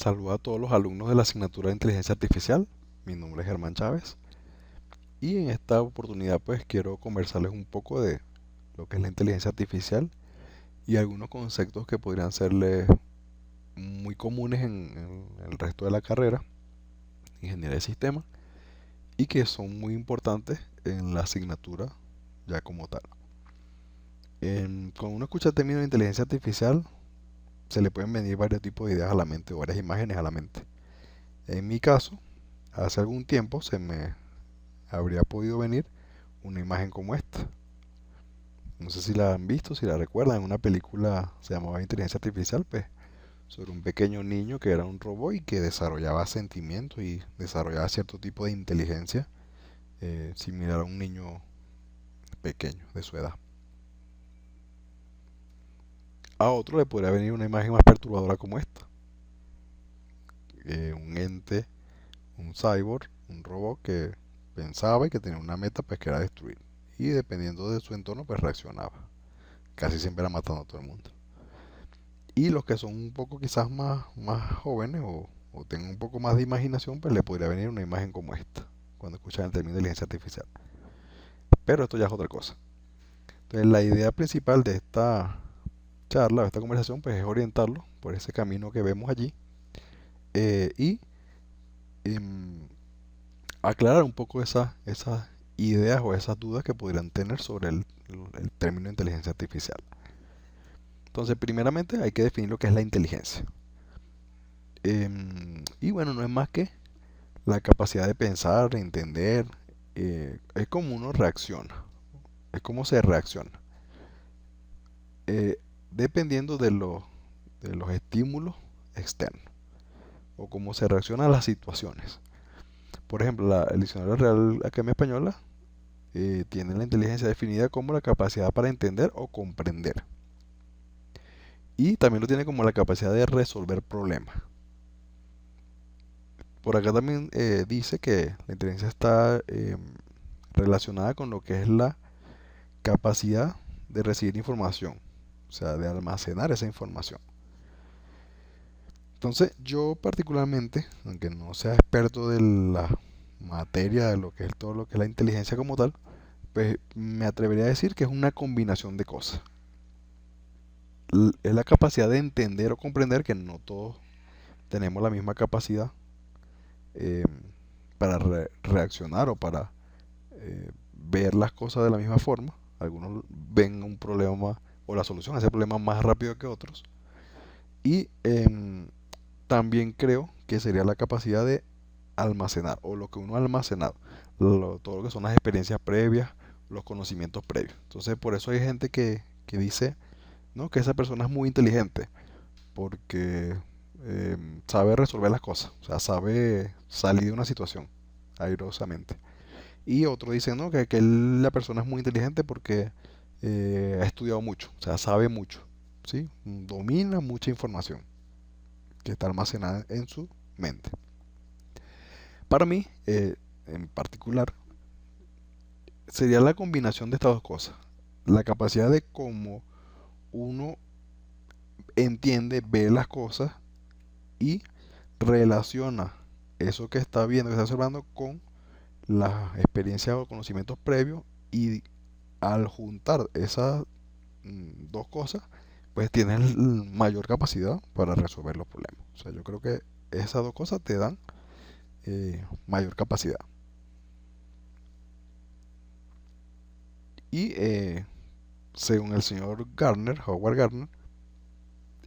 Saludo a todos los alumnos de la asignatura de Inteligencia Artificial. Mi nombre es Germán Chávez y en esta oportunidad pues quiero conversarles un poco de lo que es la inteligencia artificial y algunos conceptos que podrían serles muy comunes en el resto de la carrera, ingeniería de sistemas, y que son muy importantes en la asignatura ya como tal. Cuando uno escucha el término de inteligencia artificial, se le pueden venir varios tipos de ideas a la mente o varias imágenes a la mente. En mi caso, hace algún tiempo se me habría podido venir una imagen como esta. No sé si la han visto, si la recuerdan, en una película se llamaba Inteligencia Artificial, pues, sobre un pequeño niño que era un robot y que desarrollaba sentimientos y desarrollaba cierto tipo de inteligencia similar a un niño pequeño de su edad. A otro le podría venir una imagen más perturbadora como esta. Un ente, un cyborg, un robot que pensaba y que tenía una meta pues que era destruir. Y dependiendo de su entorno pues reaccionaba. Casi siempre era matando a todo el mundo. Y los que son un poco quizás más jóvenes o tengan un poco más de imaginación, pues le podría venir una imagen como esta, cuando escuchan el término de inteligencia artificial. Pero esto ya es otra cosa. Entonces la idea principal de esta charla, de esta conversación, pues es orientarlo por ese camino que vemos allí y em, aclarar un poco esas ideas o esas dudas que podrían tener sobre el término de inteligencia artificial. Entonces, primeramente hay que definir lo que es la inteligencia. Y bueno, no es más que la capacidad de pensar, de entender, es como uno reacciona, es como se reacciona, eh, dependiendo de los estímulos externos o cómo se reacciona a las situaciones. Por ejemplo, el diccionario Real Academia Española tiene la inteligencia definida como la capacidad para entender o comprender. Y también lo tiene como la capacidad de resolver problemas. Por acá también dice que la inteligencia está relacionada con lo que es la capacidad de recibir información, o sea, de almacenar esa información. Entonces, yo particularmente, aunque no sea experto de la materia, de lo que es todo lo que es la inteligencia como tal, pues me atrevería a decir que es una combinación de cosas. Es la capacidad de entender o comprender que no todos tenemos la misma capacidad eh, para reaccionar o para ver las cosas de la misma forma. Algunos ven un problema o la solución a ese problema más rápido que otros. Y también creo que sería la capacidad de almacenar o lo que uno ha almacenado, todo lo que son las experiencias previas, los conocimientos previos. Entonces, por eso hay gente que dice, ¿no?, que esa persona es muy inteligente porque sabe resolver las cosas, o sea, sabe salir de una situación airosamente. Y otro dice, ¿no?, que la persona es muy inteligente porque ha estudiado mucho, o sea, sabe mucho, ¿sí? Domina mucha información que está almacenada en su mente. Para mí, en particular, sería la combinación de estas dos cosas. La capacidad de cómo uno entiende, ve las cosas y relaciona eso que está viendo, que está observando con las experiencias o conocimientos previos y al juntar esas dos cosas, pues tienes mayor capacidad para resolver los problemas. O sea, yo creo que esas dos cosas te dan mayor capacidad. Y según el señor Gartner, Howard Gardner,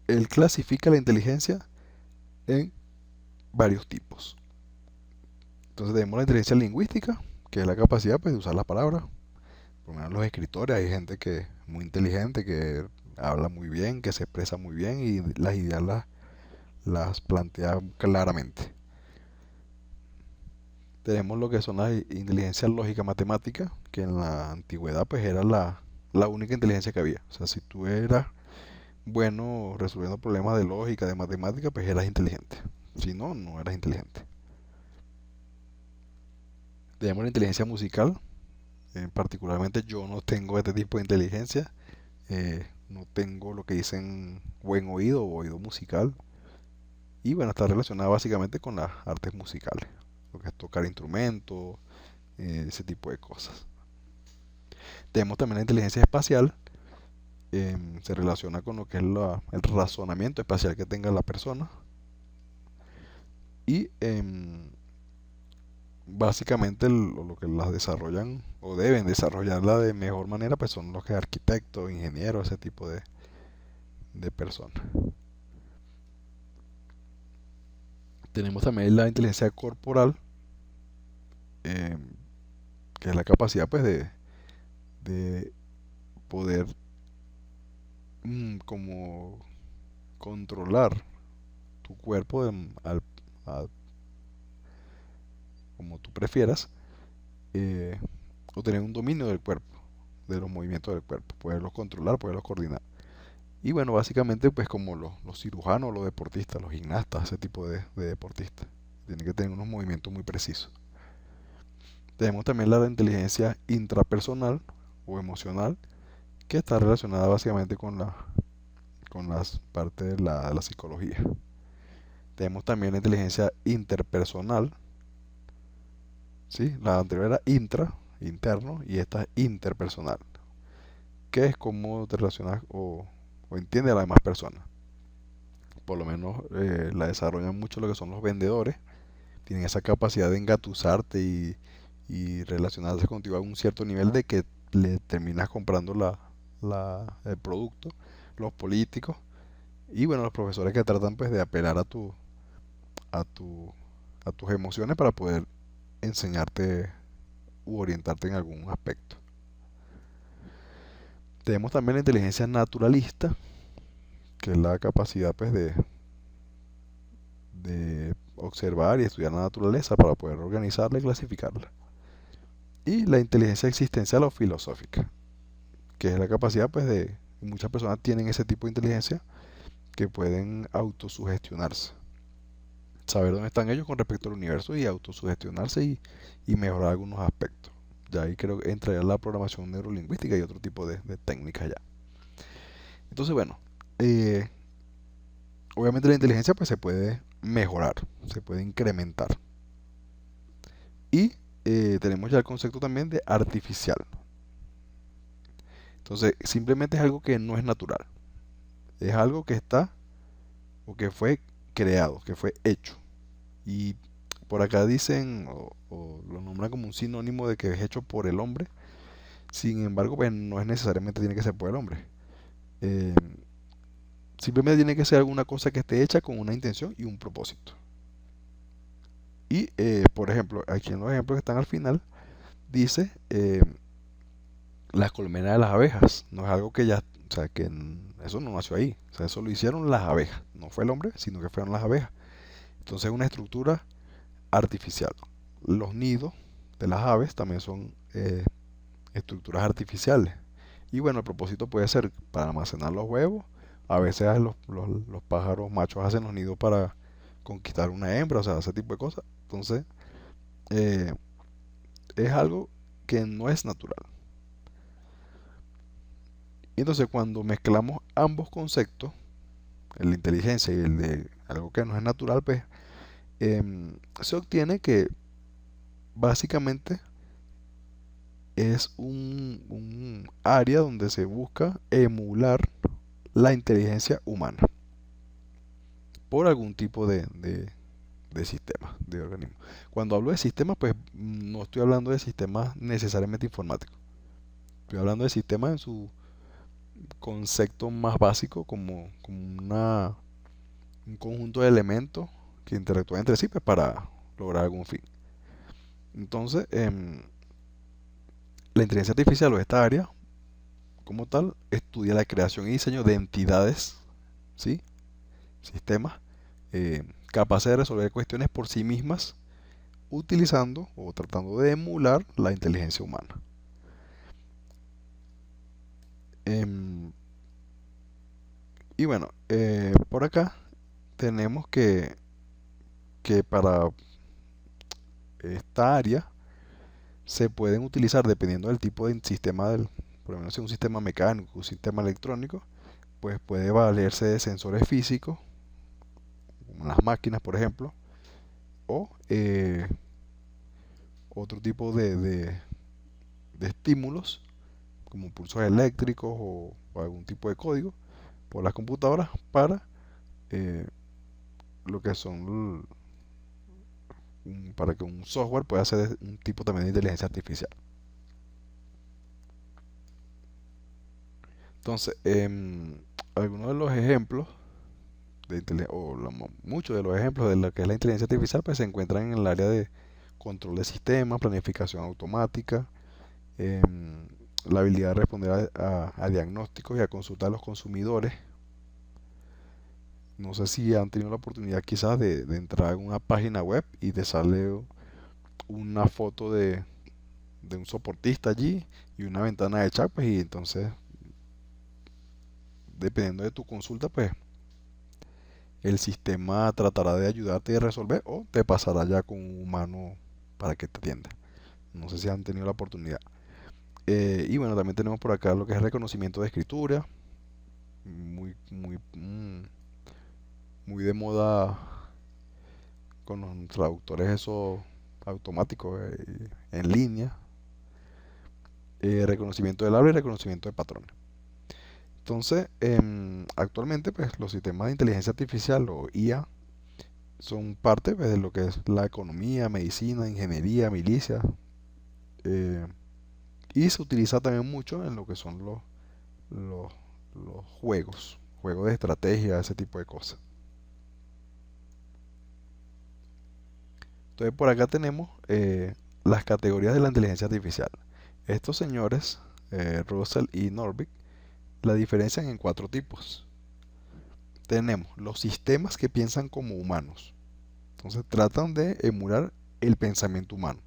él clasifica la inteligencia en varios tipos. Entonces tenemos la inteligencia lingüística, que es la capacidad pues, de usar las palabras. Por lo menos los escritores, hay gente que es muy inteligente, que habla muy bien, que se expresa muy bien y las ideas las plantea claramente. Tenemos lo que son las inteligencias lógica matemática, que en la antigüedad pues era la única inteligencia que había. O sea, si tú eras bueno resolviendo problemas de lógica, de matemática, pues eras inteligente. Si no, no eras inteligente. Tenemos la inteligencia musical. Particularmente yo no tengo este tipo de inteligencia. No tengo lo que dicen buen oído o oído musical. Y bueno, está relacionada básicamente con las artes musicales, lo que es tocar instrumentos, ese tipo de cosas. Tenemos también la inteligencia espacial, se relaciona con lo que es el razonamiento espacial que tenga la persona. Y básicamente lo que las desarrollan o deben desarrollarla de mejor manera, pues son los que arquitectos, ingenieros, ese tipo de personas. Tenemos también la inteligencia corporal, em, que es la capacidad pues de poder como controlar tu cuerpo a- como tú prefieras, eh, o tener un dominio del cuerpo, de los movimientos del cuerpo, poderlos controlar, poderlos coordinar. Y bueno, básicamente pues como los cirujanos, los deportistas, los gimnastas, ese tipo de deportistas, tienen que tener unos movimientos muy precisos. Tenemos también la inteligencia intrapersonal o emocional, que está relacionada básicamente con las partes de la psicología. Tenemos también la inteligencia interpersonal, ¿sí? La anterior era interno, y esta es interpersonal, que es cómo te relacionas o entiendes a las demás personas. Por lo menos la desarrollan mucho lo que son los vendedores, tienen esa capacidad de engatusarte y relacionarse contigo a un cierto nivel de que le terminas comprando el producto. Los políticos y bueno, los profesores que tratan pues de apelar a tu, a tus emociones para poder enseñarte u orientarte en algún aspecto. Tenemos también la inteligencia naturalista, que es la capacidad pues de observar y estudiar la naturaleza para poder organizarla y clasificarla. Y la inteligencia existencial o filosófica, que es la capacidad pues muchas personas tienen ese tipo de inteligencia, que pueden autosugestionarse, saber dónde están ellos con respecto al universo y autosugestionarse y mejorar algunos aspectos. Ya ahí creo que entraría la programación neurolingüística y otro tipo de técnicas ya. Entonces, bueno, eh, obviamente la inteligencia pues se puede mejorar, se puede incrementar. Y tenemos ya el concepto también de artificial. Entonces, simplemente es algo que no es natural. Es algo que está o que fue creado, que fue hecho. Y por acá dicen o lo nombran como un sinónimo de que es hecho por el hombre. Sin embargo, pues no es necesariamente tiene que ser por el hombre. Eh, Simplemente tiene que ser alguna cosa que esté hecha con una intención y un propósito. Y, por ejemplo, aquí en los ejemplos que están al final, dice las colmenas de las abejas. No es algo que ya, o sea, que eso no nació ahí. O sea, eso lo hicieron las abejas. No fue el hombre, sino que fueron las abejas. Entonces es una estructura artificial. Los nidos de las aves también son estructuras artificiales. Y bueno, el propósito puede ser para almacenar los huevos. A veces los pájaros machos hacen los nidos para conquistar una hembra, o sea, ese tipo de cosas. Entonces, eh, es algo que no es natural. Y entonces, cuando mezclamos ambos conceptos, el de inteligencia y el de algo que no es natural, pues se obtiene que básicamente es un área donde se busca emular la inteligencia humana por algún tipo de sistema, de organismo. Cuando hablo de sistemas, pues no estoy hablando de sistemas necesariamente informáticos. Estoy hablando de sistemas en su concepto más básico, como un conjunto de elementos que interactúan entre sí pues, para lograr algún fin. Entonces, la inteligencia artificial o esta área, como tal, estudia la creación y diseño de entidades, ¿sí? Sistemas capaces de resolver cuestiones por sí mismas utilizando o tratando de emular la inteligencia humana. Em, y bueno, por acá tenemos que para esta área se pueden utilizar, dependiendo del tipo de sistema, por lo menos si es un sistema mecánico, un sistema electrónico, pues puede valerse de sensores físicos, las máquinas, por ejemplo, o otro tipo de estímulos, como pulsos eléctricos o algún tipo de código, por las computadoras para eh, lo que son para que un software pueda hacer un tipo también de inteligencia artificial. Entonces, algunos de los ejemplos muchos de los ejemplos de lo que es la inteligencia artificial pues se encuentran en el área de control de sistemas, planificación automática, la habilidad de responder a diagnósticos y a consultar a los consumidores. No sé si han tenido la oportunidad quizás de entrar en una página web y te sale una foto de un soportista allí y una ventana de chat, pues, y entonces, dependiendo de tu consulta, pues el sistema tratará de ayudarte a resolver o te pasará ya con un humano para que te atienda. No sé si han tenido la oportunidad. Y bueno, también tenemos por acá lo que es reconocimiento de escritura, muy de moda con los traductores esos automáticos en línea. Reconocimiento del habla y reconocimiento de patrones. Entonces, actualmente, pues los sistemas de inteligencia artificial o IA son parte pues, de lo que es la economía, medicina, ingeniería, milicia, eh, y se utiliza también mucho en lo que son los, los juegos de estrategia, ese tipo de cosas. Entonces, por acá tenemos las categorías de la inteligencia artificial. Estos señores, Russell y Norvig, la diferencian en 4 tipos. Tenemos los sistemas que piensan como humanos. Entonces tratan de emular el pensamiento humano.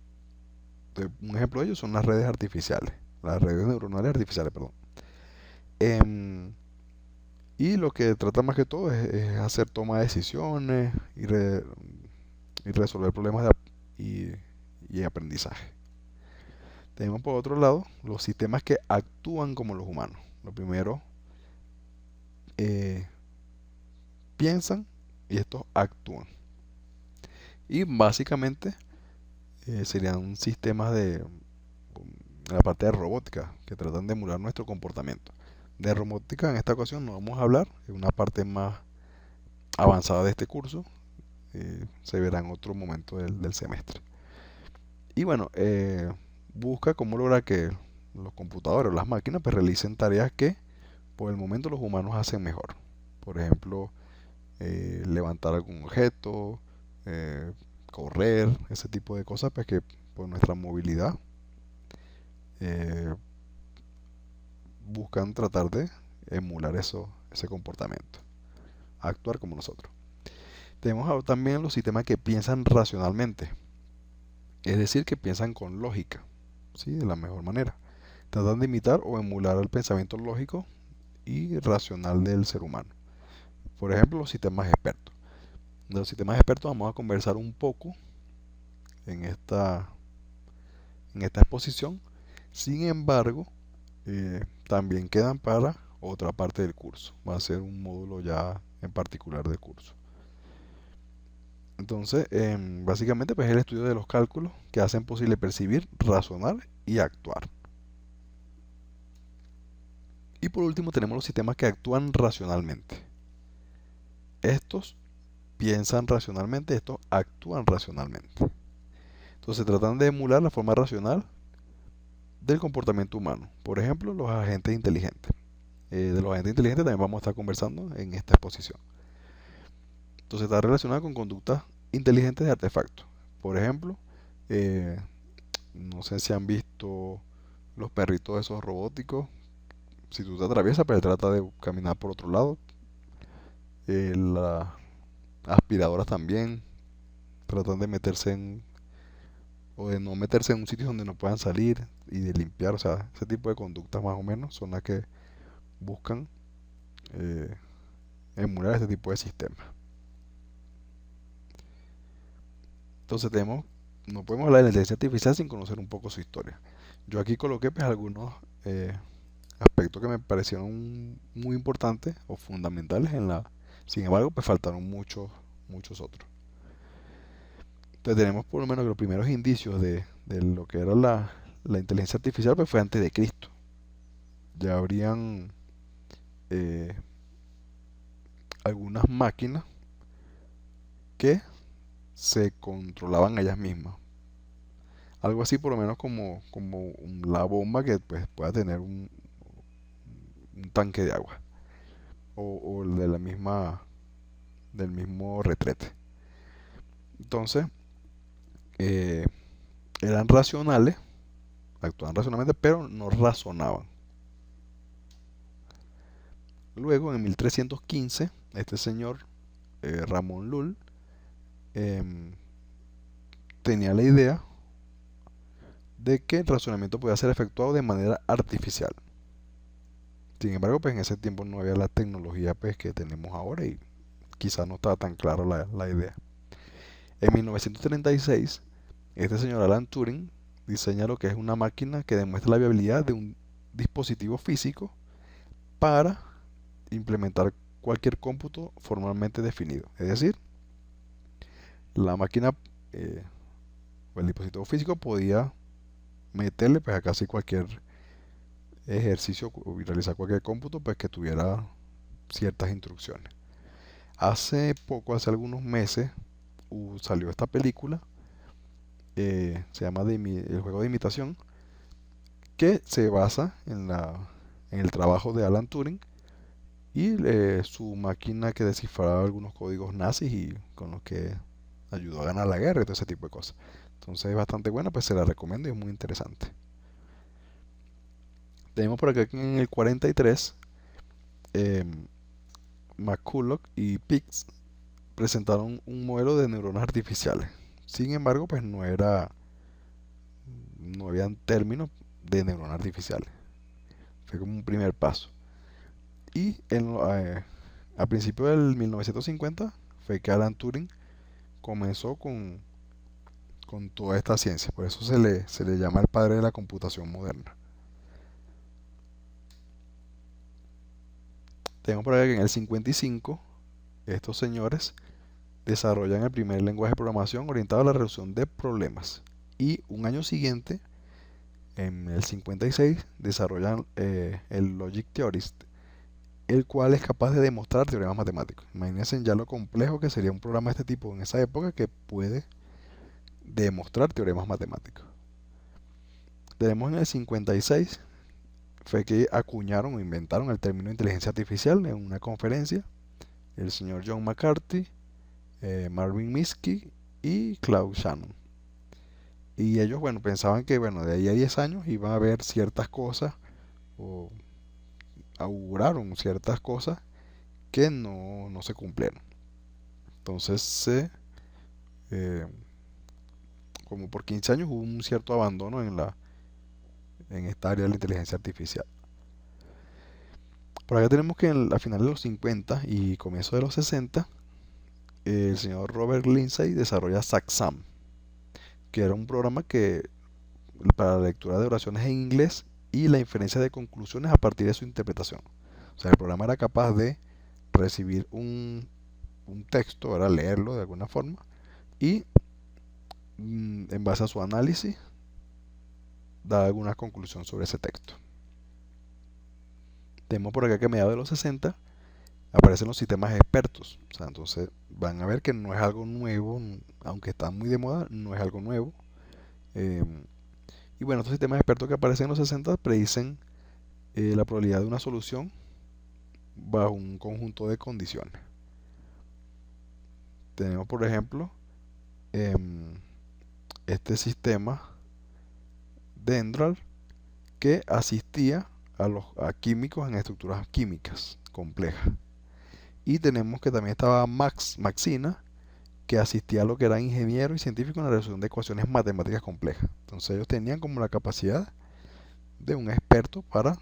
Entonces, un ejemplo de ellos son las redes artificiales, las redes neuronales artificiales, perdón. Em, y lo que trata más que todo es hacer toma de decisiones y resolver problemas y aprendizaje. Tenemos por otro lado los sistemas que actúan como los humanos. Lo primero, eh, piensan y estos actúan. Y básicamente serían sistemas de la parte de robótica que tratan de emular nuestro comportamiento. De robótica en esta ocasión no vamos a hablar, es una parte más avanzada de este curso, se verá en otro momento del semestre. Y bueno, busca cómo lograr que los computadores o las máquinas pues, realicen tareas que por el momento los humanos hacen mejor. Por ejemplo, levantar algún objeto, eh, correr, ese tipo de cosas, pues que por nuestra movilidad eh, buscan tratar de emular ese comportamiento, actuar como nosotros. Tenemos también los sistemas que piensan racionalmente, es decir, que piensan con lógica, ¿sí? De la mejor manera. Tratan de imitar o emular el pensamiento lógico y racional del ser humano. Por ejemplo, los sistemas expertos. De los sistemas expertos vamos a conversar un poco en esta exposición. Sin embargo, también quedan para otra parte del curso. Va a ser un módulo ya en particular del curso. Entonces, básicamente, pues es el estudio de los cálculos que hacen posible percibir, razonar y actuar. Y por último tenemos los sistemas que actúan racionalmente. Estos piensan racionalmente, estos actúan racionalmente. Entonces tratan de emular la forma racional del comportamiento humano. Por ejemplo, los agentes inteligentes. De los agentes inteligentes también vamos a estar conversando en esta exposición. Entonces está relacionado con conductas inteligentes de artefactos. Por ejemplo, eh, no sé si han visto los perritos esos robóticos. Si tú te atraviesas, pues él trata de caminar por otro lado. Las aspiradoras también tratan de meterse o de no meterse en un sitio donde no puedan salir y de limpiar. O sea, ese tipo de conductas más o menos son las que buscan eh, emular este tipo de sistemas. Entonces no podemos hablar de la inteligencia artificial sin conocer un poco su historia. Yo aquí coloqué pues algunos aspectos que me parecieron muy importantes o fundamentales sin embargo pues faltaron muchos otros. Entonces tenemos por lo menos que los primeros indicios de lo que era la inteligencia artificial pues fue antes de Cristo. Ya habrían eh, algunas máquinas que se controlaban ellas mismas. Algo así por lo menos como la bomba que pues, pueda tener un tanque de agua. O el de del mismo retrete. Entonces, eh, eran racionales, actuaban racionalmente, pero no razonaban. Luego, en 1315, este señor, Ramón Lull, em, tenía la idea de que el razonamiento podía ser efectuado de manera artificial. Sin embargo, pues en ese tiempo no había la tecnología pues, que tenemos ahora y quizás no estaba tan clara la idea. En 1936, este señor Alan Turing diseña lo que es una máquina que demuestra la viabilidad de un dispositivo físico para implementar cualquier cómputo formalmente definido. Es decir, la máquina o el dispositivo físico podía meterle pues, a casi cualquier ejercicio o realizar cualquier cómputo pues, que tuviera ciertas instrucciones. Hace poco, hace algunos meses, salió esta película, se llama El juego de imitación, que se basa en el trabajo de Alan Turing y su máquina que descifraba algunos códigos nazis y con los que ayudó a ganar la guerra y todo ese tipo de cosas. Entonces es bastante buena, pues se la recomiendo y es muy interesante. Tenemos por acá que en el 43, McCulloch y Pitts presentaron un modelo de neuronas artificiales. Sin embargo, pues no habían términos de neuronas artificiales. Fue como un primer paso. Y a principios del 1950 fue que Alan Turing comenzó con toda esta ciencia. Por eso se le llama el padre de la computación moderna. Tenemos por acá que en el 55 estos señores desarrollan el primer lenguaje de programación orientado a la resolución de problemas. Y un año siguiente, en el 56, desarrollan el Logic Theorist, el cual es capaz de demostrar teoremas matemáticos. Imagínense ya lo complejo que sería un programa de este tipo en esa época que puede demostrar teoremas matemáticos. Tenemos en el 56, fue que acuñaron o inventaron el término inteligencia artificial en una conferencia. El señor John McCarthy, Marvin Minsky y Claude Shannon. Y ellos, bueno, pensaban que, bueno, de ahí a 10 años iban a haber ciertas cosas, o auguraron ciertas cosas que no se cumplieron. Entonces, eh, como por 15 años hubo un cierto abandono en esta área de la inteligencia artificial. Por acá tenemos que a finales de los 50 y comienzo de los 60, el señor Robert Lindsay desarrolla SAXAM, que era un programa que para la lectura de oraciones en inglés y la inferencia de conclusiones a partir de su interpretación. O sea, el programa era capaz de recibir un texto, era leerlo de alguna forma, y en base a su análisis, dar alguna conclusión sobre ese texto. Tenemos por acá que a mediados de los 60 aparecen los sistemas expertos. O sea, entonces van a ver que no es algo nuevo, aunque está muy de moda, no es algo nuevo. Y bueno, estos sistemas expertos que aparecen en los 60 predicen la probabilidad de una solución bajo un conjunto de condiciones. Tenemos, por ejemplo, este sistema Dendral que asistía a químicos en estructuras químicas complejas. Y tenemos que también estaba Maxina, que asistía a lo que eran ingenieros y científicos en la resolución de ecuaciones matemáticas complejas. Entonces ellos tenían como la capacidad de un experto para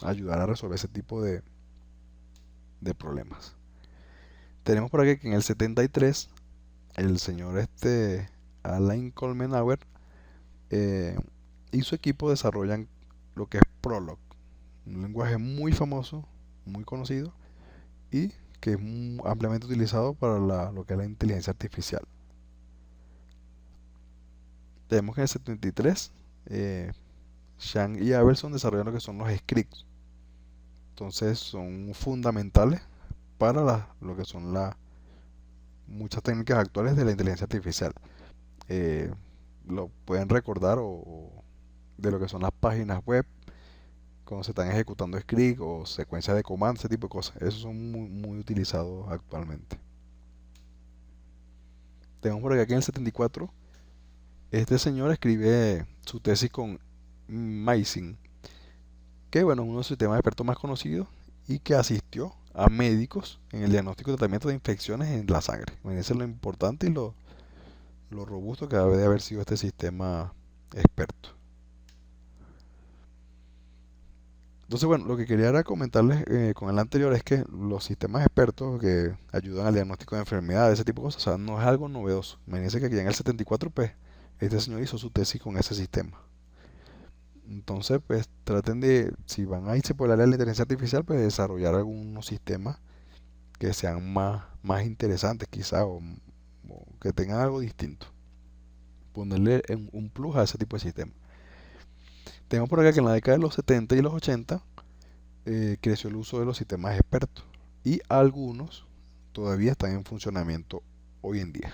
ayudar a resolver ese tipo de problemas. Tenemos por aquí que en el 73 el señor Alain Kolmenauer y su equipo desarrollan lo que es Prolog, un lenguaje muy famoso, muy conocido y que es ampliamente utilizado para lo que es la inteligencia artificial. Tenemos que en el 73, Zhang y Abelson desarrollan lo que son los scripts. Entonces son fundamentales para lo que son muchas técnicas actuales de la inteligencia artificial. Eh, lo pueden recordar de lo que son las páginas web, cuando se están ejecutando scripts o secuencias de comandos, ese tipo de cosas. Esos son muy, muy utilizados actualmente. Tenemos por acá que en el 74 este señor escribe su tesis con Mason, que bueno, es uno de sus sistemas de expertos más conocidos y que asistió a médicos en el diagnóstico y tratamiento de infecciones en la sangre. Imagínense lo importante y lo robusto que debe de haber sido este sistema experto. Entonces, bueno, lo que quería era comentarles con el anterior es que los sistemas expertos que ayudan al diagnóstico de enfermedades, ese tipo de cosas, o sea, no es algo novedoso. Imagínense que aquí en el 74, pues, este señor hizo su tesis con ese sistema. Entonces, pues, traten de, si van a irse por el área de la inteligencia artificial, pues, desarrollar algunos sistemas que sean más interesantes, quizá, o que tengan algo distinto. Ponerle un plus a ese tipo de sistema. Tenemos por acá que en la década de los 70 y los 80 creció el uso de los sistemas expertos y algunos todavía están en funcionamiento hoy en día.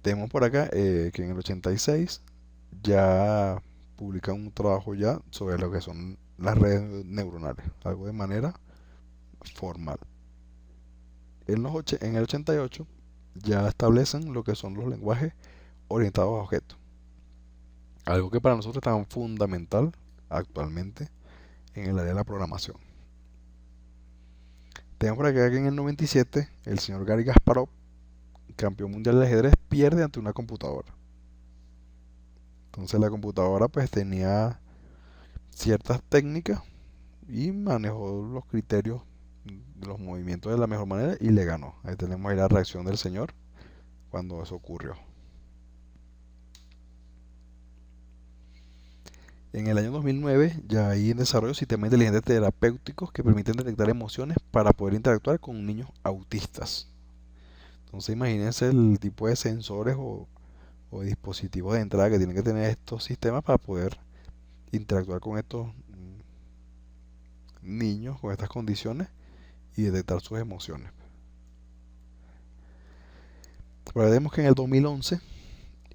Tenemos por acá que en el 86 ya publican un trabajo ya sobre lo que son las redes neuronales, algo de manera formal. En el 88 ya establecen lo que son los lenguajes orientados a objetos, algo que para nosotros es tan fundamental actualmente en el área de la programación. Tenemos por acá que en el 97 el señor Garry Kasparov, campeón mundial de ajedrez, pierde ante una computadora. Entonces la computadora pues tenía ciertas técnicas y manejó los criterios de los movimientos de la mejor manera y le ganó. Ahí tenemos ahí la reacción del señor cuando eso ocurrió. En el año 2009 ya hay en desarrollo sistemas inteligentes terapéuticos que permiten detectar emociones para poder interactuar con niños autistas. Entonces imagínense el tipo de sensores o dispositivos de entrada que tienen que tener estos sistemas para poder interactuar con estos niños con estas condiciones y detectar sus emociones. Recordemos que en el 2011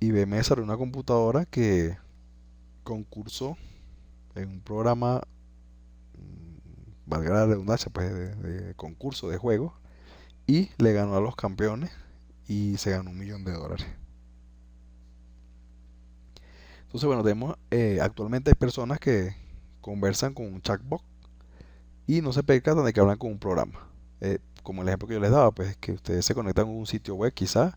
IBM desarrolló una computadora que concursó en un programa, valga la redundancia, pues de concurso de juegos y le ganó a los campeones y se ganó $1.000.000. Entonces, bueno, tenemos actualmente hay personas que conversan con un chatbot y no se percatan de que hablan con un programa. Como el ejemplo que yo les daba, pues que ustedes se conectan a un sitio web quizás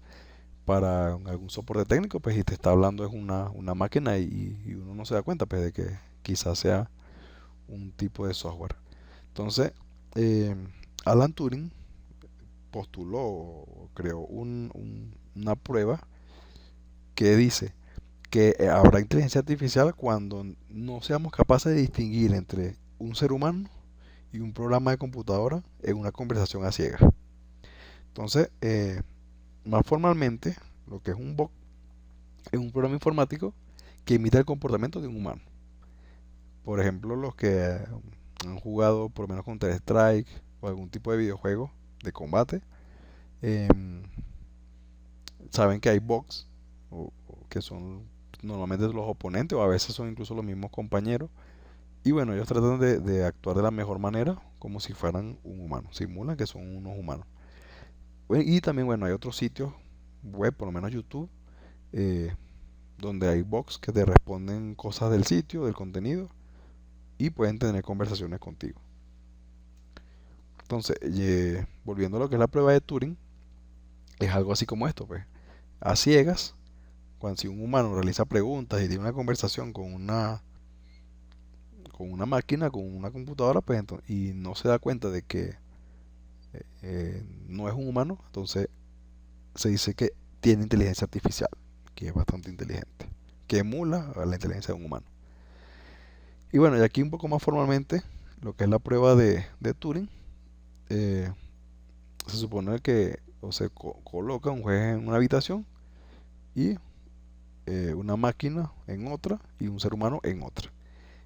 para algún soporte técnico, pues y te está hablando es una máquina y uno no se da cuenta pues de que quizás sea un tipo de software. Entonces, eh, Alan Turing postuló o creó una prueba que dice que habrá inteligencia artificial cuando no seamos capaces de distinguir entre un ser humano y un programa de computadora en una conversación a ciegas. Entonces, más formalmente, lo que es un bot es un programa informático que imita el comportamiento de un humano. Por ejemplo, los que han jugado por lo menos Counter-Strike o algún tipo de videojuego de combate, em, saben que hay bots que son normalmente los oponentes o a veces son incluso los mismos compañeros. Y bueno, ellos tratan de actuar de la mejor manera como si fueran un humano, simulan que son unos humanos. Y también, bueno, hay otros sitios web, por lo menos YouTube, eh, donde hay bots que te responden cosas del sitio, del contenido, y pueden tener conversaciones contigo. Entonces, volviendo a lo que es la prueba de Turing, es algo así como esto, pues, a ciegas, cuando si un humano realiza preguntas y tiene una conversación con una máquina, con una computadora, pues y no se da cuenta de que no es un humano, entonces se dice que tiene inteligencia artificial, que es bastante inteligente, que emula a la inteligencia de un humano. Y bueno, y aquí un poco más formalmente, lo que es la prueba de Turing, eh, se supone que o se coloca un juez en una habitación y una máquina en otra y un ser humano en otra.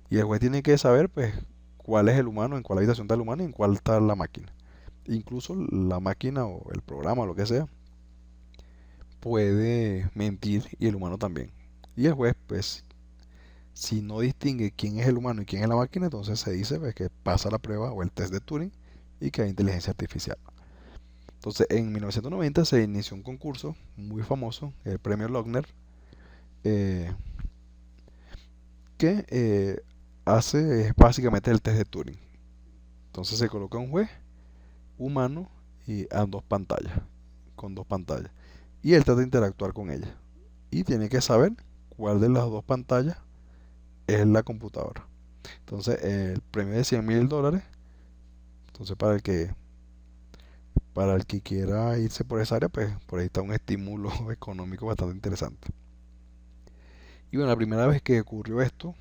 Y el juez tiene que saber pues cuál es el humano, en cuál habitación está el humano y en cuál está la máquina. Incluso la máquina o el programa, lo que sea, puede mentir y el humano también. Y el juez, pues, si no distingue quién es el humano y quién es la máquina, entonces se dice pues, que pasa la prueba o el test de Turing y que hay inteligencia artificial. Entonces, en 1990 se inició un concurso muy famoso, el premio Lochner, eh, que hace básicamente el test de Turing. Entonces se coloca un juez humano y a dos pantallas, con dos pantallas. Y él trata de interactuar con ella. Y tiene que saber cuál de las dos pantallas es la computadora. Entonces el premio de $100.000. Entonces para el que quiera irse por esa área, pues por ahí está un estímulo económico bastante interesante. Y bueno, la primera vez que ocurrió esto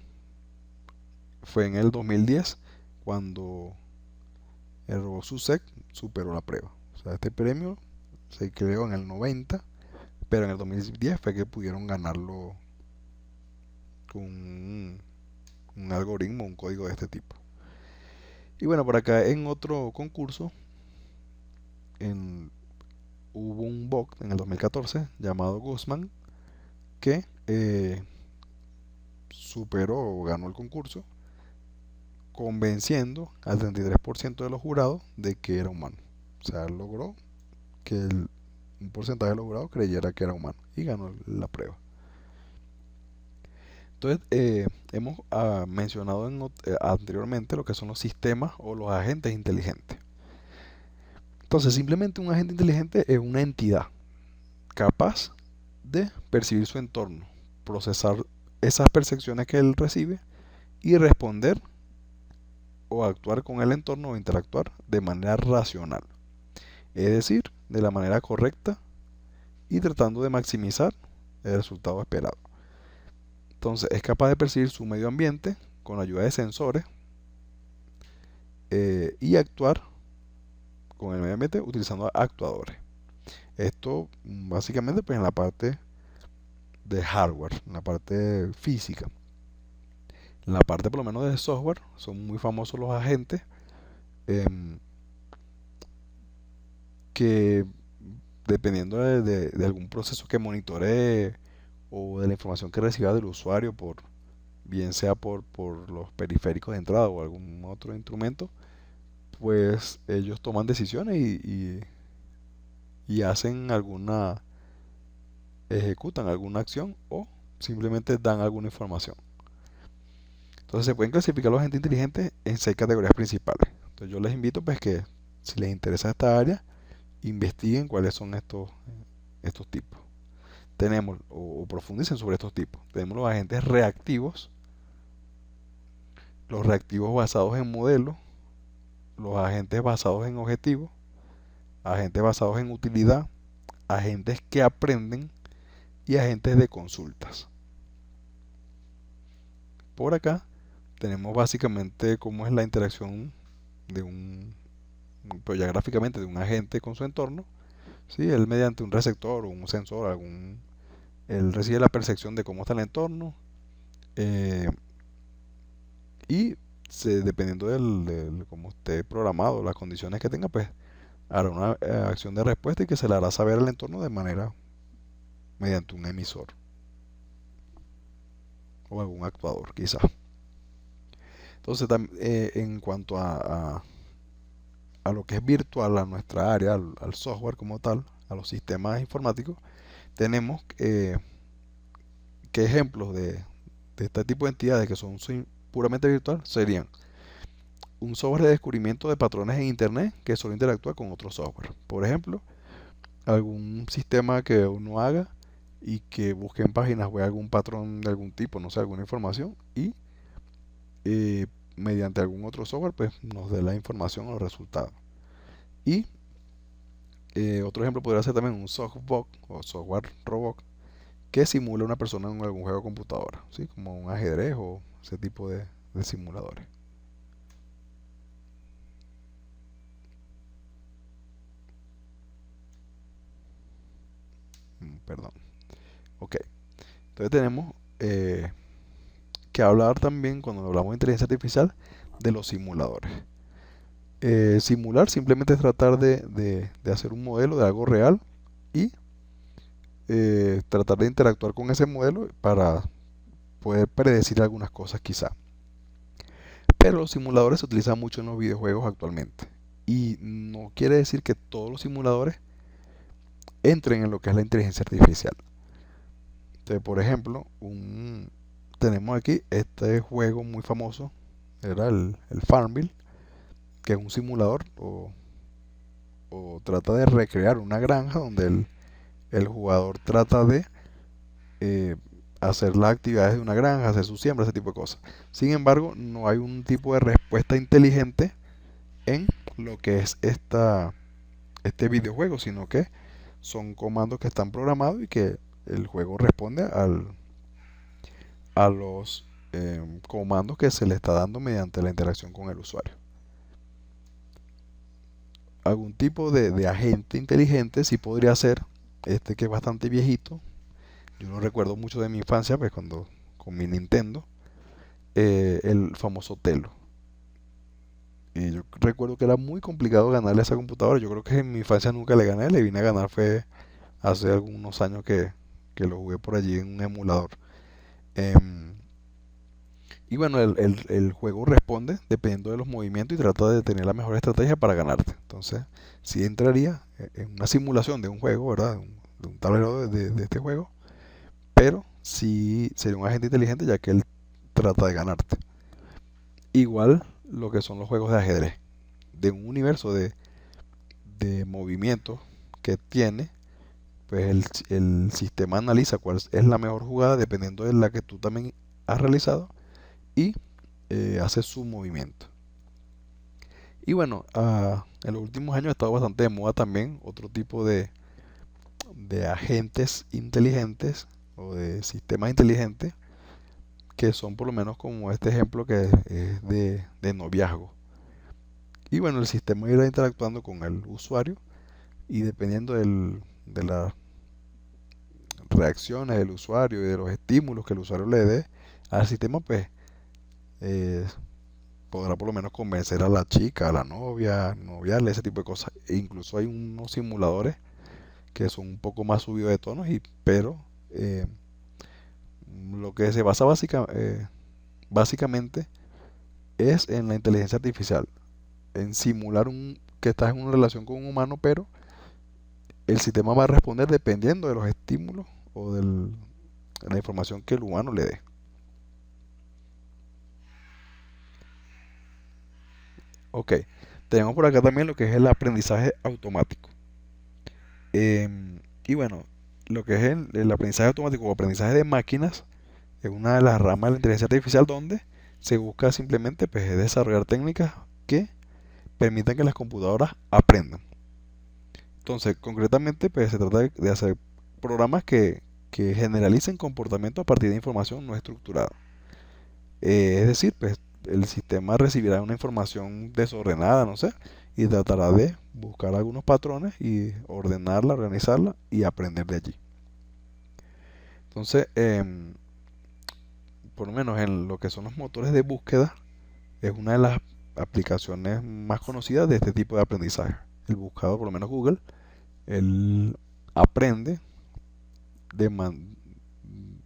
fue en el 2010, cuando el robot Susek superó la prueba. O sea, este premio se creó en el 90, pero en el 2010 fue que pudieron ganarlo con un algoritmo, un código de este tipo. Y bueno, por acá en otro concurso en, hubo un bot en el 2014 llamado Guzman que superó o ganó el concurso convenciendo al 33% de los jurados de que era humano. O sea, logró que un porcentaje de los jurados creyera que era humano y ganó la prueba. Entonces, hemos mencionado anteriormente lo que son los sistemas o los agentes inteligentes. Entonces, simplemente un agente inteligente es una entidad capaz de percibir su entorno, procesar esas percepciones que él recibe y responder o actuar con el entorno o interactuar de manera racional. Es decir, de la manera correcta y tratando de maximizar el resultado esperado. Entonces, es capaz de percibir su medio ambiente con la ayuda de sensores y actuar con el medio ambiente utilizando actuadores. Esto básicamente pues en la parte de hardware, en la parte física. En la parte por lo menos de software son muy famosos los agentes em, que dependiendo de algún proceso que monitoree o de la información que reciba del usuario, bien sea por los periféricos de entrada o algún otro instrumento, pues ellos toman decisiones y ejecutan alguna acción o simplemente dan alguna información. Entonces se pueden clasificar los agentes inteligentes en 6 categorías principales. Entonces yo les invito pues que si les interesa esta área, investiguen cuáles son estos tipos. Tenemos o profundicen sobre estos tipos. Tenemos los agentes reactivos, los reactivos basados en modelos, los agentes basados en objetivos, agentes basados en utilidad, agentes que aprenden y agentes de consultas. Por acá tenemos básicamente cómo es la interacción de pues ya gráficamente de un agente con su entorno. ¿Sí? Él mediante un receptor o un sensor, él recibe la percepción de cómo está el entorno eh, y dependiendo de cómo esté programado, las condiciones que tenga, pues hará una acción de respuesta y que se le hará saber al entorno de manera mediante un emisor o algún actuador quizás. Entonces, en cuanto a lo que es virtual, a nuestra área, al software como tal, a los sistemas informáticos, tenemos que ejemplos de este tipo de entidades que son puramente virtual serían un software de descubrimiento de patrones en Internet que solo interactúa con otro software. Por ejemplo, algún sistema que uno haga y que busque en páginas web algún patrón de algún tipo, no sé, alguna información y mediante algún otro software pues nos dé la información o los resultados. Y otro ejemplo podría ser también un softbox o software robot que simula una persona en algún juego de computadora, ¿sí? Como un ajedrez o ese tipo de simuladores. perdón. Ok, entonces tenemos que hablar también, cuando hablamos de inteligencia artificial, de los simuladores. Simular simplemente es tratar de hacer un modelo de algo real y tratar de interactuar con ese modelo para poder predecir algunas cosas quizá. Pero los simuladores se utilizan mucho en los videojuegos actualmente. Y no quiere decir que todos los simuladores entren en lo que es la inteligencia artificial. Entonces, por ejemplo, tenemos aquí este juego muy famoso, era el Farmville, que es un simulador o trata de recrear una granja donde el jugador trata de eh, hacer las actividades de una granja, hacer su siembra, ese tipo de cosas. Sin embargo, no hay un tipo de respuesta inteligente en lo que es este videojuego, sino que son comandos que están programados y que el juego responde a los comandos que se le está dando mediante la interacción con el usuario. Algún tipo de agente inteligente sí podría ser este, que es bastante viejito. Yo lo recuerdo mucho de mi infancia, pues cuando con mi Nintendo, el famoso Telo. Y yo recuerdo que era muy complicado ganarle a esa computadora. Yo creo que en mi infancia nunca le gané, le vine a ganar fue hace algunos años que lo jugué por allí en un emulador. Em, y bueno, el juego responde dependiendo de los movimientos y trata de tener la mejor estrategia para ganarte. Entonces, sí entraría en una simulación de un juego, ¿verdad? De un tablero de este juego, pero sí sería un agente inteligente ya que él trata de ganarte. Igual lo que son los juegos de ajedrez, de un universo de movimientos que tiene, pues el sistema analiza cuál es la mejor jugada dependiendo de la que tú también has realizado y hace su movimiento. Y bueno, en los últimos años ha estado bastante de moda también otro tipo de agentes inteligentes o de sistemas inteligentes que son por lo menos como este ejemplo que es de noviazgo. Y bueno, el sistema irá interactuando con el usuario y dependiendo de las reacciones del usuario y de los estímulos que el usuario le dé al sistema, pues eh, podrá por lo menos convencer a la chica, a la novia, noviarle, ese tipo de cosas. E incluso hay unos simuladores que son un poco más subidos de tonos, pero eh, lo que se basa básicamente es en la inteligencia artificial, en simular que estás en una relación con un humano, pero el sistema va a responder dependiendo de los estímulos o de la información que el humano le dé. Ok, tenemos por acá también lo que es el aprendizaje automático. Y bueno, lo que es el aprendizaje automático o aprendizaje de máquinas es una de las ramas de la inteligencia artificial donde se busca simplemente pues, desarrollar técnicas que permitan que las computadoras aprendan. Entonces, concretamente, pues se trata de hacer programas que generalicen comportamiento a partir de información no estructurada. Es decir, pues el sistema recibirá una información desordenada, no sé, y tratará de buscar algunos patrones y ordenarla, organizarla y aprender de allí. Entonces, por lo menos en lo que son los motores de búsqueda, es una de las aplicaciones más conocidas de este tipo de aprendizaje. El buscador, por lo menos Google, él aprende de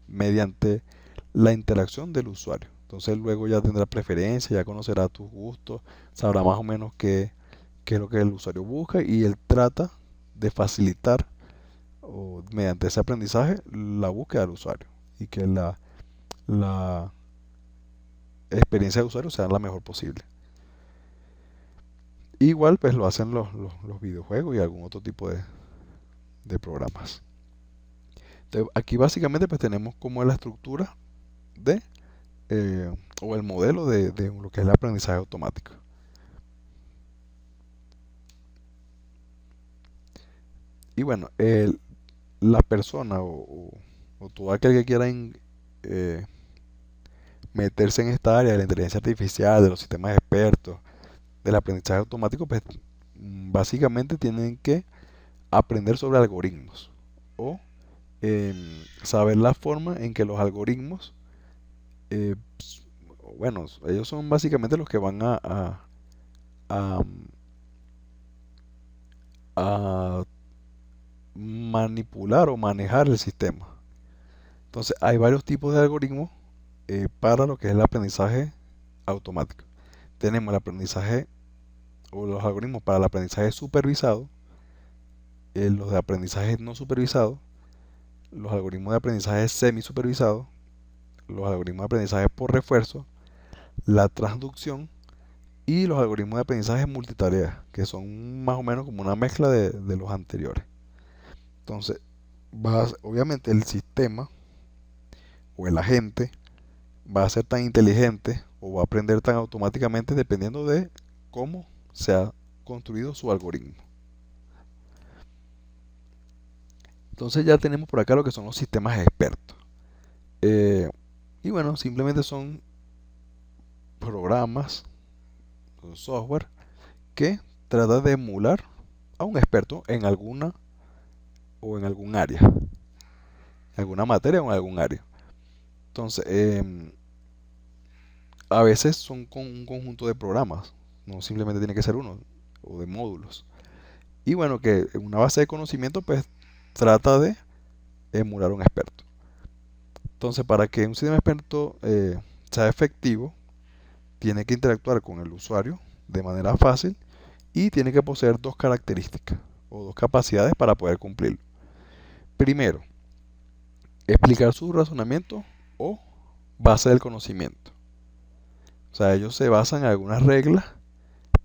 mediante la interacción del usuario. Entonces luego ya tendrá preferencia, ya conocerá tus gustos, sabrá más o menos qué es lo que el usuario busca y él trata de facilitar o mediante ese aprendizaje la búsqueda del usuario y que la experiencia de usuario sea la mejor posible. Igual pues lo hacen los videojuegos y algún otro tipo de programas. Entonces, aquí básicamente pues tenemos como la estructura de o el modelo de lo que es el aprendizaje automático. Y bueno, la persona o todo aquel que quiera eh, meterse en esta área de la inteligencia artificial, de los sistemas expertos, del aprendizaje automático, pues básicamente tienen que aprender sobre algoritmos o saber la forma en que los algoritmos, eh, bueno, ellos son básicamente los que van a, a manipular o manejar el sistema. Entonces, hay varios tipos de algoritmos para lo que es el aprendizaje automático. Tenemos el aprendizaje o los algoritmos para el aprendizaje supervisado, los de aprendizaje no supervisado, los algoritmos de aprendizaje semi supervisado, los algoritmos de aprendizaje por refuerzo, la transducción y los algoritmos de aprendizaje multitarea, que son más o menos como una mezcla de los anteriores. Entonces, obviamente el sistema o el agente va a ser tan inteligente o va a aprender tan automáticamente dependiendo de cómo se ha construido su algoritmo. Entonces ya tenemos por acá lo que son los sistemas expertos. Y bueno, simplemente son programas o software que trata de emular a un experto en alguna o en algún área, en alguna materia o en algún área. Entonces, a veces son con un conjunto de programas, no simplemente tiene que ser uno, o de módulos. Y bueno, que una base de conocimiento pues trata de emular a un experto. Entonces, para que un sistema experto sea efectivo, tiene que interactuar con el usuario de manera fácil y tiene que poseer dos características o dos capacidades para poder cumplirlo. Primero, explicar su razonamiento o base del conocimiento. O sea, ellos se basan en algunas reglas,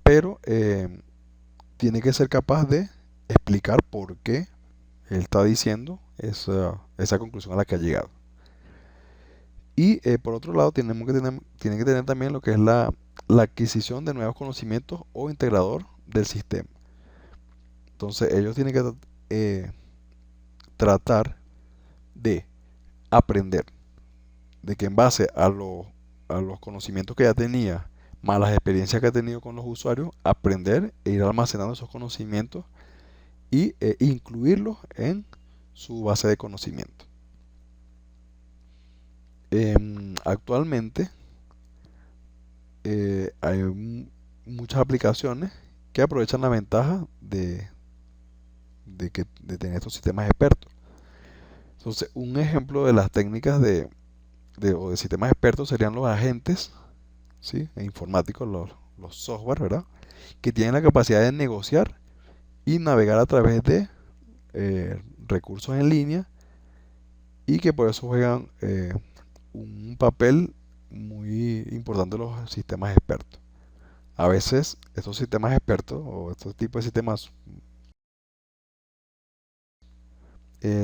pero tiene que ser capaz de explicar por qué él está diciendo esa conclusión a la que ha llegado. Y por otro lado, tienen que tener también lo que es la adquisición de nuevos conocimientos o integrador del sistema. Entonces, ellos tienen que tratar de aprender, de que en base a los conocimientos que ya tenía, más las experiencias que ha tenido con los usuarios, aprender e ir almacenando esos conocimientos y incluirlos en su base de conocimiento. Actualmente hay muchas aplicaciones que aprovechan la ventaja de tener estos sistemas expertos. Entonces, un ejemplo de las técnicas o de sistemas expertos serían los agentes, ¿sí? Informáticos, los software, ¿verdad? Que tienen la capacidad de negociar y navegar a través de recursos en línea y que por eso juegan un papel muy importante en los sistemas expertos. A veces estos sistemas expertos o estos tipos de sistemas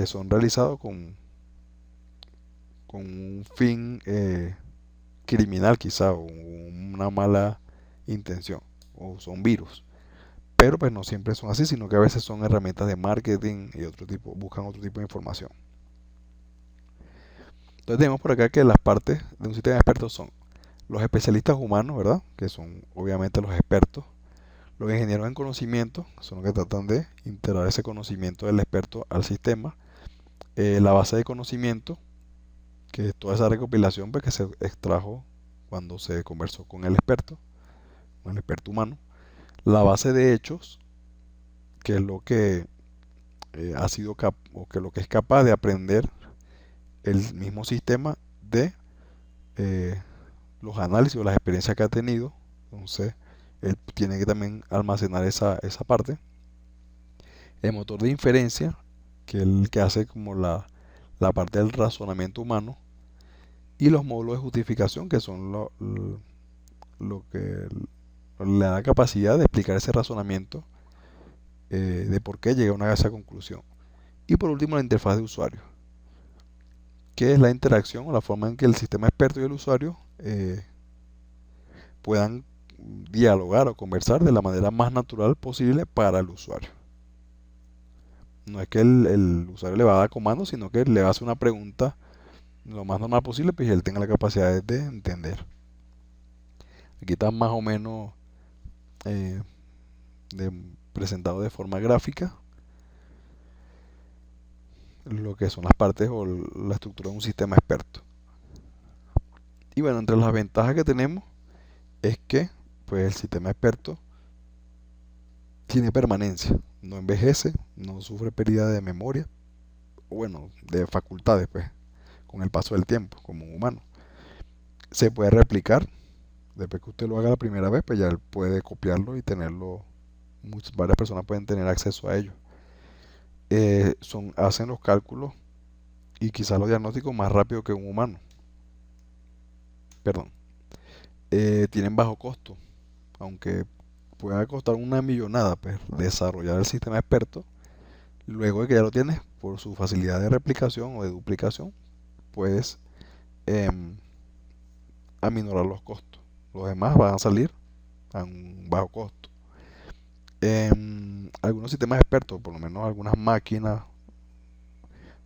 son realizados con un fin criminal quizá o una mala intención o son virus. Pero pues no siempre son así, sino que a veces son herramientas de marketing y buscan otro tipo de información. Entonces tenemos por acá que las partes de un sistema experto son los especialistas humanos, ¿verdad? Que son obviamente los expertos. Los ingenieros en conocimiento, son los que tratan de integrar ese conocimiento del experto al sistema. La base de conocimiento, que es toda esa recopilación pues, que se extrajo cuando se conversó con el experto humano. La base de hechos, que es lo que ha sido o que lo que es capaz de aprender el mismo sistema de los análisis o las experiencias que ha tenido. Entonces, él tiene que también almacenar esa parte. El motor de inferencia, que es el que hace como la parte del razonamiento humano. Y los módulos de justificación, que son lo que le da la capacidad de explicar ese razonamiento de por qué llega a esa conclusión. Y por último, la interfaz de usuario, que es la interacción o la forma en que el sistema experto y el usuario puedan dialogar o conversar de la manera más natural posible para el usuario. No es que el usuario le va a dar comandos, sino que le va a hacer una pregunta lo más normal posible, pues y él tenga la capacidad de entender. Aquí está más o menos eh, presentado de forma gráfica. lo que son las partes o la estructura de un sistema experto. Y bueno, entre las ventajas que tenemos es que pues el sistema experto tiene permanencia, no envejece, no sufre pérdida de memoria, o bueno, de facultades pues, con el paso del tiempo, como un humano. Se puede replicar, después que usted lo haga la primera vez, pues ya él puede copiarlo y tenerlo, varias personas pueden tener acceso a ello. Hacen los cálculos y quizás los diagnósticos más rápido que un humano. Perdón. Tienen bajo costo, aunque pueda costar una millonada pues, desarrollar el sistema experto. Luego de que ya lo tienes, por su facilidad de replicación o de duplicación, puedes aminorar los costos. Los demás van a salir a un bajo costo. Algunos sistemas expertos, por lo menos algunas máquinas,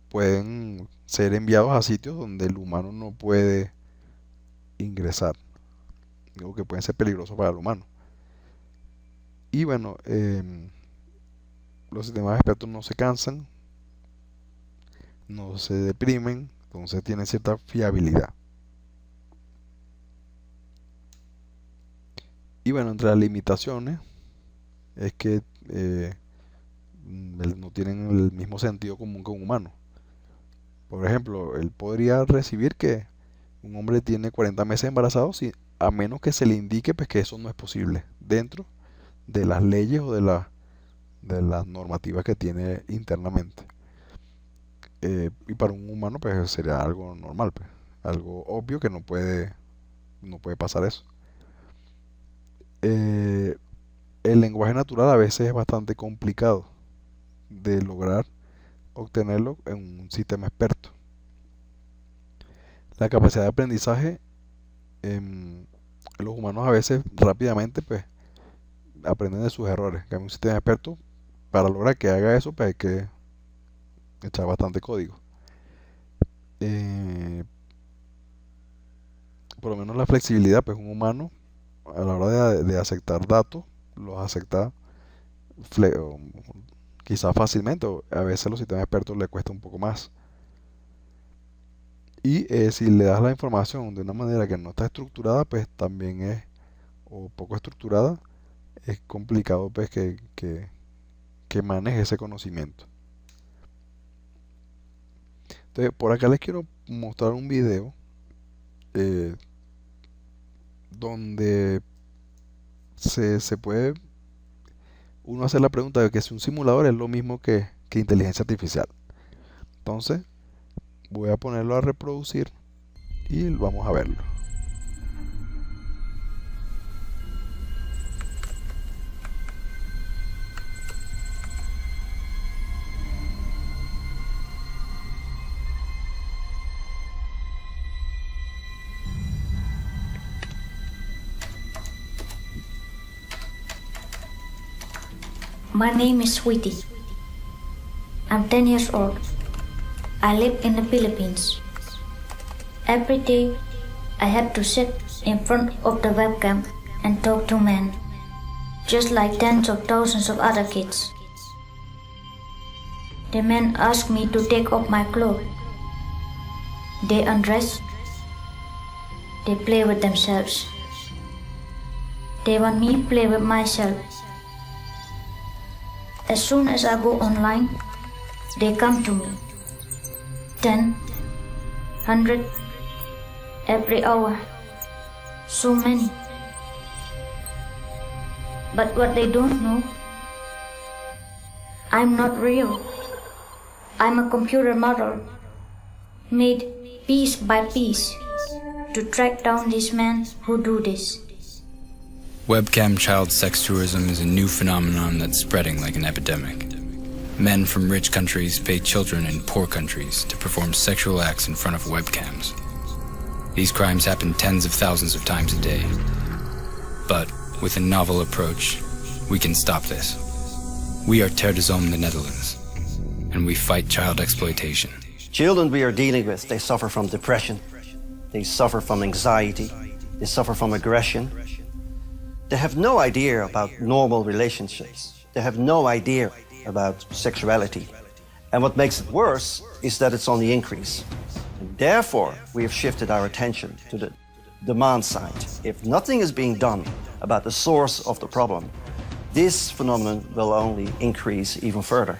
pueden ser enviados a sitios donde el humano no puede ingresar, digo que pueden ser peligrosos para el humano. Y bueno, los sistemas expertos no se cansan, no se deprimen, entonces tienen cierta fiabilidad. Y bueno, entre las limitaciones es que no tienen el mismo sentido común que un humano. Por ejemplo, él podría recibir que un hombre tiene 40 meses embarazado, a menos que se le indique pues, que eso no es posible dentro de las leyes o de las normativas que tiene internamente. Y para un humano pues sería algo normal, pues, algo obvio que no puede pasar eso. El lenguaje natural a veces es bastante complicado de lograr obtenerlo en un sistema experto. La capacidad de aprendizaje, los humanos a veces rápidamente pues aprenden de sus errores. Que en un sistema experto, para lograr que haga eso, pues hay que echar bastante código. Por lo menos la flexibilidad, pues un humano a la hora de aceptar datos, los acepta quizás fácilmente, o a veces a los sistemas expertos les cuesta un poco más. Y si le das la información de una manera que no está estructurada, pues también o poco estructurada, es complicado pues que maneje ese conocimiento. Entonces, por acá les quiero mostrar un video donde se puede uno hacer la pregunta de que si un simulador es lo mismo que inteligencia artificial. Entonces, voy a ponerlo a reproducir y vamos a verlo. My name is Sweetie. I'm 10 years old. I live in the Philippines. Every day, I have to sit in front of the webcam and talk to men, just like tens of thousands of other kids. The men ask me to take off my clothes. They undress. They play with themselves. They want me to play with myself. As soon as I go online, they come to me. 10, 100, every hour. So many. But what they don't know, I'm not real. I'm a computer model, made piece by piece to track down these men who do this. Webcam child sex tourism is a new phenomenon that's spreading like an epidemic. Men from rich countries pay children in poor countries to perform sexual acts in front of webcams. These crimes happen tens of thousands of times a day. But with a novel approach, we can stop this. We are Terre des Hommes, the Netherlands, and we fight child exploitation. Children we are dealing with, they suffer from depression, they suffer from anxiety, they suffer from aggression. They have no idea about normal relationships. They have no idea about sexuality. And what makes it worse is that it's on the increase. And therefore, we have shifted our attention to the demand side. If nothing is being done about the source of the problem, this phenomenon will only increase even further.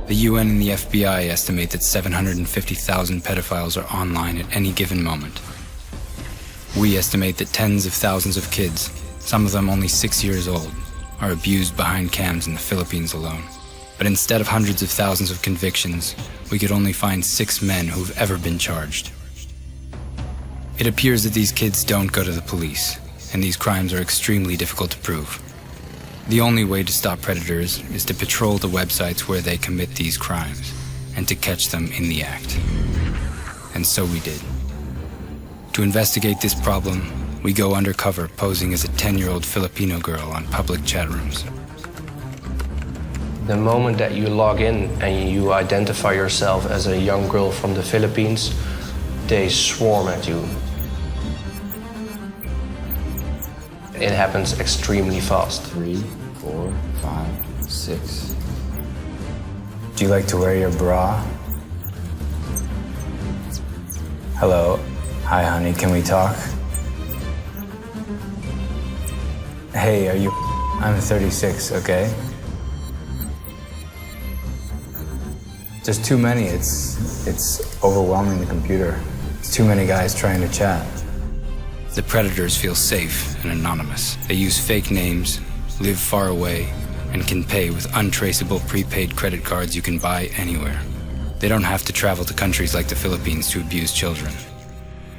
The UN and the FBI estimate that 750,000 pedophiles are online at any given moment. We estimate that tens of thousands of kids, some of them only 6 years old, are abused behind cams in the Philippines alone. But instead of hundreds of thousands of convictions, we could only find 6 men who've ever been charged. It appears that these kids don't go to the police, and these crimes are extremely difficult to prove. The only way to stop predators is to patrol the websites where they commit these crimes, and to catch them in the act. And so we did. To investigate this problem, we go undercover posing as a 10-year-old Filipino girl on public chat rooms. The moment that you log in and you identify yourself as a young girl from the Philippines, they swarm at you. It happens extremely fast. 3, 4, 5, 6. Do you like to wear your bra? Hello. Hi, honey. Can we talk? Hey, are you... I'm 36, okay? There's too many. It's overwhelming the computer. It's too many guys trying to chat. The predators feel safe and anonymous. They use fake names, live far away, and can pay with untraceable prepaid credit cards you can buy anywhere. They don't have to travel to countries like the Philippines to abuse children.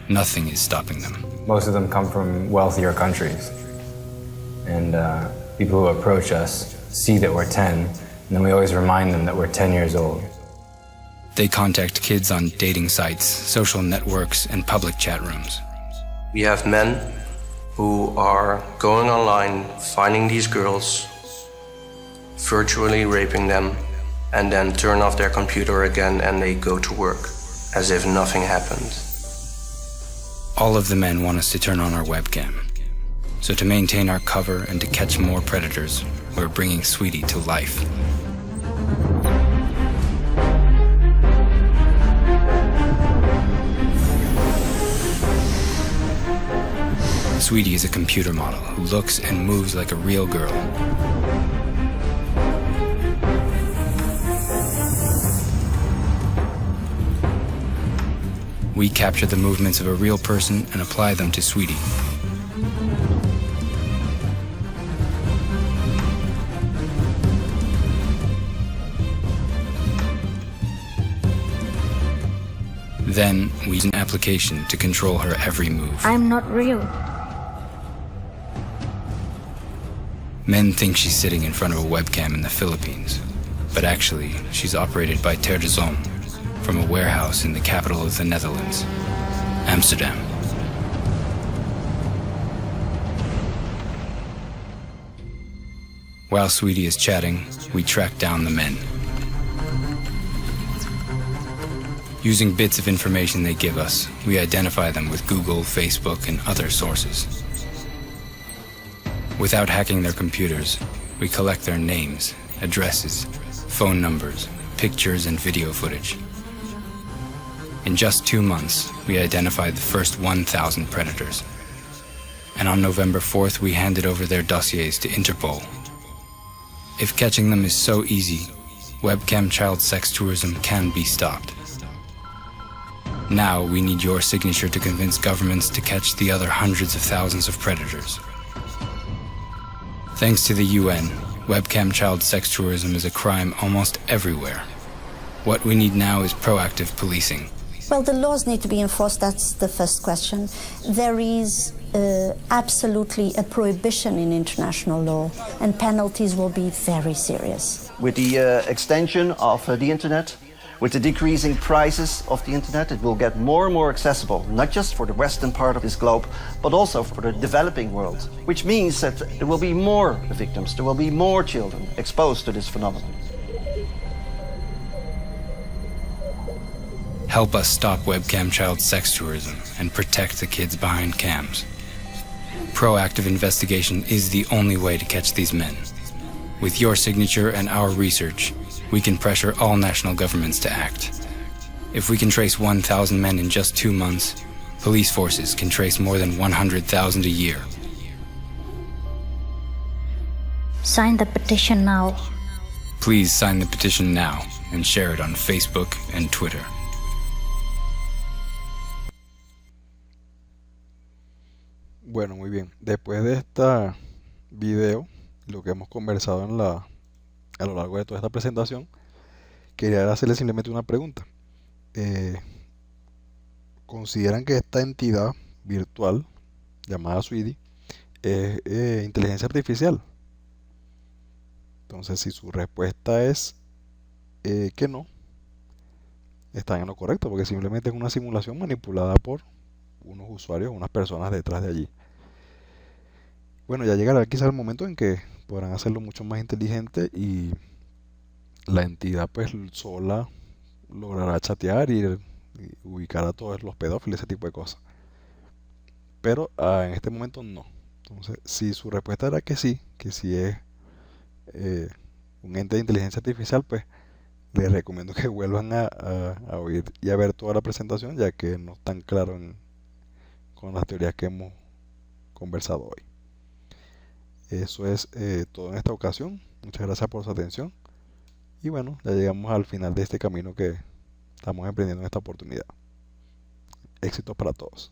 Nothing is stopping them. Most of them come from wealthier countries. And people who approach us see that we're 10, and then we always remind them that we're 10 years old. They contact kids on dating sites, social networks, and public chat rooms. We have men who are going online, finding these girls, virtually raping them, and then turn off their computer again and they go to work as if nothing happened. All of the men want us to turn on our webcam. So to maintain our cover and to catch more predators, we're bringing Sweetie to life. Sweetie is a computer model who looks and moves like a real girl. We capture the movements of a real person and apply them to Sweetie. Then we use an application to control her every move. I'm not real. Men think she's sitting in front of a webcam in the Philippines, but actually she's operated by Ter de Zon from a warehouse in the capital of the Netherlands, Amsterdam. While Sweetie is chatting, we track down the men. Using bits of information they give us, we identify them with Google, Facebook, and other sources. Without hacking their computers, we collect their names, addresses, phone numbers, pictures, and video footage. In just 2 months, we identified the first 1,000 predators. And on November 4th, we handed over their dossiers to Interpol. If catching them is so easy, webcam child sex tourism can be stopped. Now we need your signature to convince governments to catch the other hundreds of thousands of predators. Thanks to the UN, webcam child sex tourism is a crime almost everywhere. What we need now is proactive policing. Well, the laws need to be enforced, that's the first question. There is absolutely a prohibition in international law, and penalties will be very serious. With the extension of the internet, with the decreasing prices of the internet, it will get more and more accessible, not just for the western part of this globe, but also for the developing world, which means that there will be more victims, there will be more children exposed to this phenomenon. Help us stop webcam child sex tourism and protect the kids behind cams. Proactive investigation is the only way to catch these men. With your signature and our research, we can pressure all national governments to act. If we can trace 1,000 men in just 2 months, police forces can trace more than 100,000 a year. Sign the petition now. Please sign the petition now and share it on Facebook and Twitter. Bueno, muy bien. Después de este video, lo que hemos conversado a lo largo de toda esta presentación, quería hacerle simplemente una pregunta. ¿Consideran que esta entidad virtual llamada Sweetie es inteligencia artificial? Entonces, si su respuesta es que no, están en lo correcto, porque simplemente es una simulación manipulada por unos usuarios, unas personas detrás de allí. Bueno, ya llegará quizás el momento en que podrán hacerlo mucho más inteligente y la entidad pues sola logrará chatear y ubicar a todos los pedófilos, ese tipo de cosas. Pero en este momento no. Entonces, si su respuesta era que sí es un ente de inteligencia artificial, pues les recomiendo que vuelvan a oír y a ver toda la presentación, ya que no están claros con las teorías que hemos conversado hoy. Eso es todo en esta ocasión. Muchas gracias por su atención. Y bueno, ya llegamos al final de este camino que estamos emprendiendo en esta oportunidad. Éxitos para todos.